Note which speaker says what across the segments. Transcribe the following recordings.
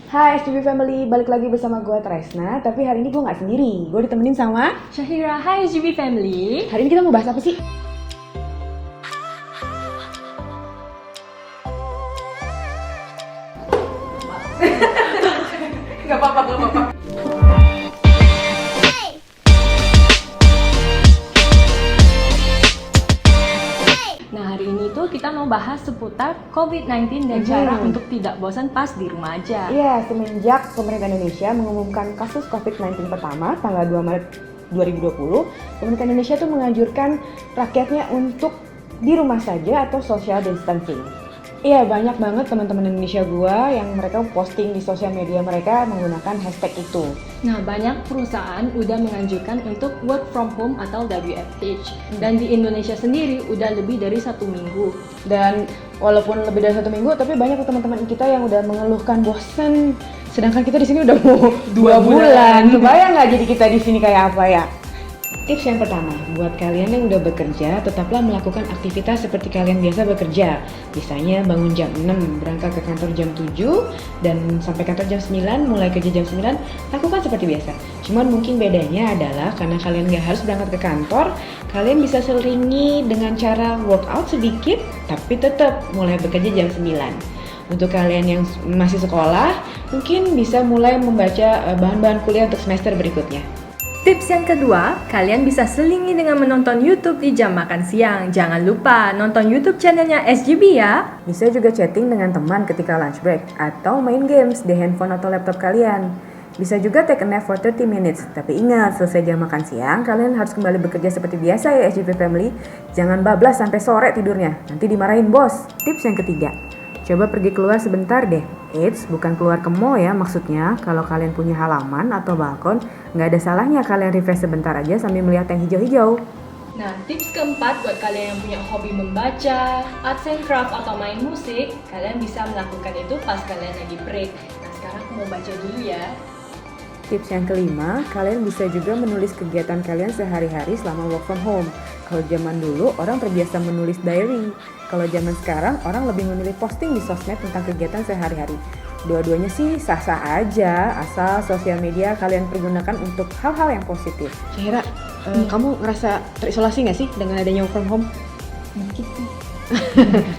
Speaker 1: Hai SGB Family, balik lagi bersama gue Tresna. Tapi hari ini gue gak sendiri, gue ditemenin sama
Speaker 2: Syahira. Hai SGB Family.
Speaker 1: Hari ini kita mau bahas apa sih? Gak apa-apa.
Speaker 2: Nah, hari ini tuh kita mau bahas seputar COVID-19 dan cara untuk tidak bosan pas di rumah aja.
Speaker 1: Iya, semenjak pemerintah Indonesia mengumumkan kasus COVID-19 pertama tanggal 2 Maret 2020, pemerintah Indonesia tuh menganjurkan rakyatnya untuk di rumah saja atau social distancing. Iya, banyak banget teman-teman Indonesia gua yang mereka posting di sosial media mereka menggunakan hashtag itu.
Speaker 2: Nah, banyak perusahaan udah menganjurkan untuk work from home atau WFH. Dan di Indonesia sendiri udah lebih dari 1 minggu.
Speaker 1: Dan walaupun lebih dari 1 minggu, tapi banyak teman-teman kita yang udah mengeluhkan bosan. Sedangkan kita di sini udah mau 2 bulan. Kebayang nggak jadi kita di sini kayak apa ya? Tips yang pertama, buat kalian yang udah bekerja, tetaplah melakukan aktivitas seperti kalian biasa bekerja. Misalnya bangun jam 6, berangkat ke kantor jam 7, dan sampai kantor jam 9, mulai kerja jam 9, lakukan seperti biasa. Cuman mungkin bedanya adalah karena kalian nggak harus berangkat ke kantor, kalian bisa selingi dengan cara workout sedikit, tapi tetap mulai bekerja jam 9. Untuk kalian yang masih sekolah, mungkin bisa mulai membaca bahan-bahan kuliah untuk semester berikutnya.
Speaker 3: Tips yang kedua, kalian bisa selingi dengan menonton YouTube di jam makan siang. Jangan lupa nonton YouTube channelnya SGB ya.
Speaker 1: Bisa juga chatting dengan teman ketika lunch break, atau main games di handphone atau laptop kalian. Bisa juga take a nap for 30 minutes. Tapi ingat, selesai jam makan siang, kalian harus kembali bekerja seperti biasa ya SGB Family. Jangan bablas sampai sore tidurnya, nanti dimarahin bos. Tips yang ketiga, coba pergi keluar sebentar deh. Eits, bukan keluar ke mall ya maksudnya. Kalau kalian punya halaman atau balkon, nggak ada salahnya kalian refresh sebentar aja sambil melihat yang hijau-hijau.
Speaker 2: Nah, tips keempat buat kalian yang punya hobi membaca, arts and craft atau main musik, kalian bisa melakukan itu pas kalian lagi break. Nah, sekarang aku mau baca dulu ya.
Speaker 1: Tips yang kelima, kalian bisa juga menulis kegiatan kalian sehari-hari selama work from home. Kalau zaman dulu, orang terbiasa menulis diary. Kalau zaman sekarang, orang lebih memilih posting di sosmed tentang kegiatan sehari-hari. Dua-duanya sih sah-sah aja, asal sosial media kalian pergunakan untuk hal-hal yang positif. Syahira, kamu ngerasa terisolasi nggak sih dengan adanya work from home?
Speaker 2: Dikit sih.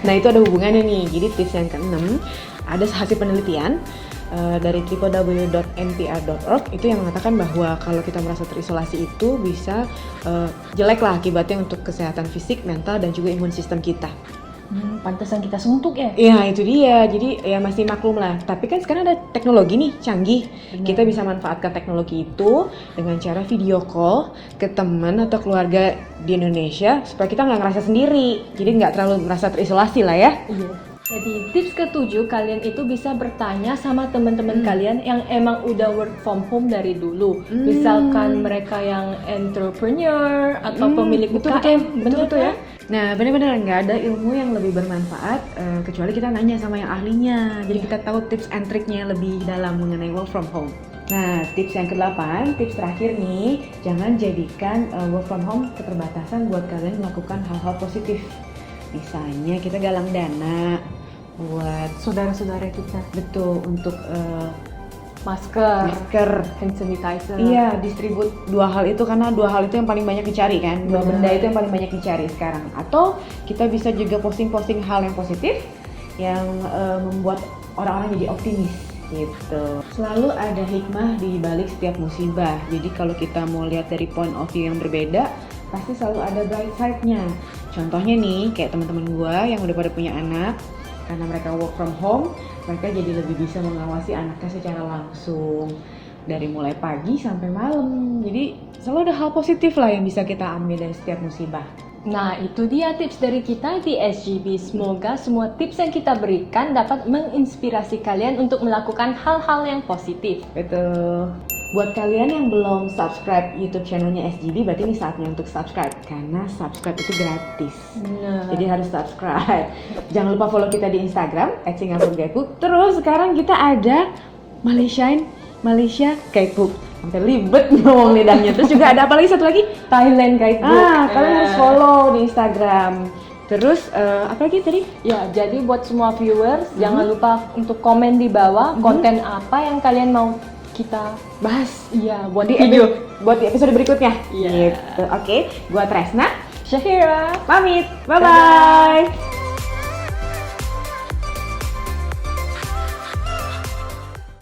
Speaker 1: Nah, itu ada hubungannya nih. Jadi tips yang keenam, ada hasil penelitian dari www.npr.org itu yang mengatakan bahwa kalau kita merasa terisolasi itu bisa jelek lah akibatnya untuk kesehatan fisik, mental, dan juga imun sistem kita.
Speaker 2: Pantesan kita suntuk ya?
Speaker 1: Iya, itu dia. Jadi ya masih maklum lah. Tapi kan sekarang ada teknologi nih canggih.
Speaker 2: Benar.
Speaker 1: Kita bisa manfaatkan teknologi itu dengan cara video call ke teman atau keluarga di Indonesia supaya kita nggak ngerasa sendiri. Jadi nggak terlalu merasa terisolasi lah ya.
Speaker 2: Iya. Jadi tips ke-7, kalian itu bisa bertanya sama teman-teman kalian yang emang udah work from home dari dulu. Misalkan mereka yang entrepreneur atau pemilik UKM,
Speaker 1: betul
Speaker 2: kan?
Speaker 1: ya. Nah, benar-benar nggak ada ilmu yang lebih bermanfaat kecuali kita nanya sama yang ahlinya. Jadi kita tahu tips and triknya lebih dalam mengenai work from home. Nah, tips yang ke-8, tips terakhir nih, jangan jadikan work from home keterbatasan buat kalian melakukan hal-hal positif. Misalnya kita galang dana buat
Speaker 2: Saudara-saudara kita.
Speaker 1: betul untuk
Speaker 2: Masker,
Speaker 1: masker.
Speaker 2: hand sanitizer.
Speaker 1: Iya, distribut dua hal itu karena dua hal itu yang paling banyak dicari kan. Dua
Speaker 2: Benar.
Speaker 1: benda itu yang paling banyak dicari sekarang. Atau kita bisa juga posting-posting hal yang positif yang membuat orang-orang jadi optimis gitu. Selalu ada hikmah di balik setiap musibah. Jadi kalau kita mau lihat dari point of view yang berbeda, pasti selalu ada bright side-nya. Contohnya nih, kayak teman-teman gua yang udah pada punya anak, karena mereka work from home, mereka jadi lebih bisa mengawasi anaknya secara langsung dari mulai pagi sampai malam. Jadi selalu ada hal positif lah yang bisa kita ambil dari setiap musibah.
Speaker 2: Nah, itu dia tips dari kita di SGB. Semoga semua tips yang kita berikan dapat menginspirasi kalian untuk melakukan hal-hal yang positif.
Speaker 1: Betul. Buat kalian yang belum subscribe YouTube channelnya SGB, berarti ini saatnya untuk subscribe karena subscribe itu gratis.
Speaker 2: Benar.
Speaker 1: Jadi harus subscribe. Jangan lupa follow kita di Instagram @singapuragaikbook. Terus sekarang kita ada Malaysia Gaikbook. Sampai libet ngomong lidahnya. Terus juga ada apa lagi satu lagi? Thailand Guidebook. Kalian harus follow di Instagram. Terus apa lagi tadi?
Speaker 2: Ya, jadi buat semua viewers, jangan lupa untuk komen di bawah konten apa yang kalian mau kita
Speaker 1: Bahas
Speaker 2: iya buat
Speaker 1: di
Speaker 2: video.
Speaker 1: buat di episode berikutnya.
Speaker 2: Iya.
Speaker 1: Gitu. Oke, gua Tresna
Speaker 2: Syahira.
Speaker 1: pamit. Bye bye.